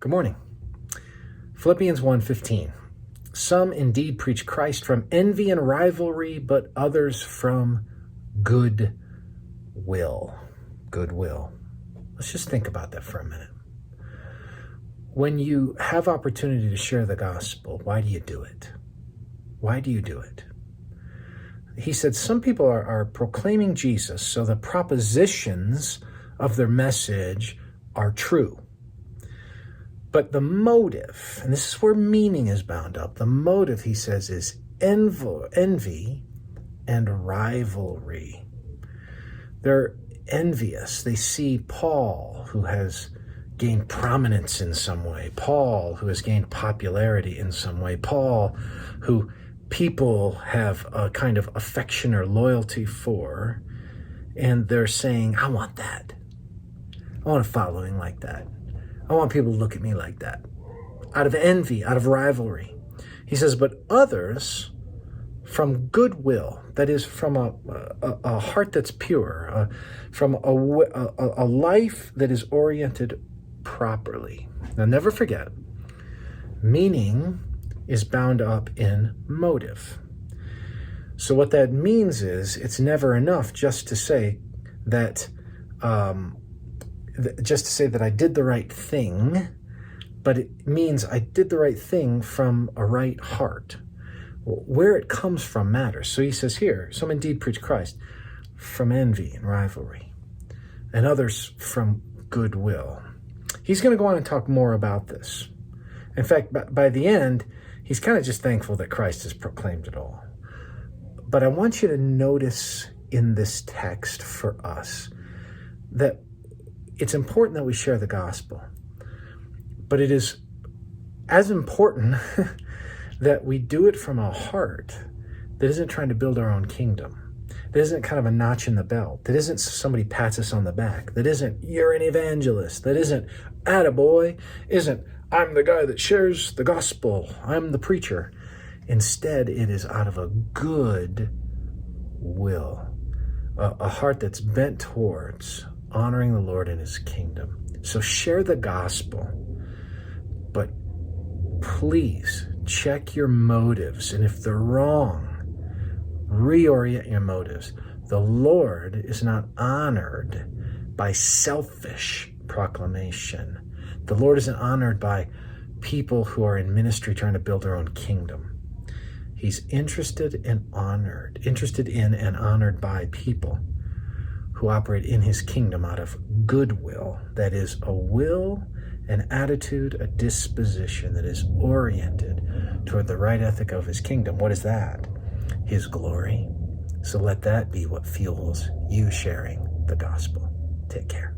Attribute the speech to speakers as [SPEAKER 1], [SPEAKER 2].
[SPEAKER 1] Good morning. Philippians 1:15. Some indeed preach Christ from envy and rivalry, but others from good will. Goodwill. Let's just think about that for a minute. When you have opportunity to share the gospel, why do you do it? Why do you do it? He said some people are proclaiming Jesus, so the propositions of their message are true. But the motive, and this is where meaning is bound up, the motive, he says, is envy and rivalry. They're envious. They see Paul, who has gained prominence in some way, Paul, who has gained popularity in some way, Paul, who people have a kind of affection or loyalty for, and they're saying, I want that. I want a following like that. I want people to look at me like that. Out of envy, out of rivalry. He says, but others from goodwill, that is from a heart that's pure, from a life that is oriented properly. Now never forget, meaning is bound up in motive. So what that means is it's never enough just to say that I did the right thing, but it means I did the right thing from a right heart. Where it comes from matters. So he says here, some indeed preach Christ from envy and rivalry, and others from goodwill. He's going to go on and talk more about this. In fact, by the end, he's kind of just thankful that Christ has proclaimed it all. But I want you to notice in this text for us that it's important that we share the gospel, but it is as important that we do it from a heart that isn't trying to build our own kingdom, that isn't kind of a notch in the belt, that isn't somebody pats us on the back, that isn't you're an evangelist, that isn't attaboy, isn't I'm the guy that shares the gospel, I'm the preacher. Instead, it is out of a good will, a heart that's bent towards honoring the Lord and his kingdom. So share the gospel, but please check your motives. And if they're wrong, reorient your motives. The Lord is not honored by selfish proclamation. The Lord isn't honored by people who are in ministry trying to build their own kingdom. He's interested in and honored by people who operate in his kingdom out of goodwill. That is a will, an attitude, a disposition that is oriented toward the right ethic of his kingdom. What is that? His glory. So let that be what fuels you sharing the gospel. Take care.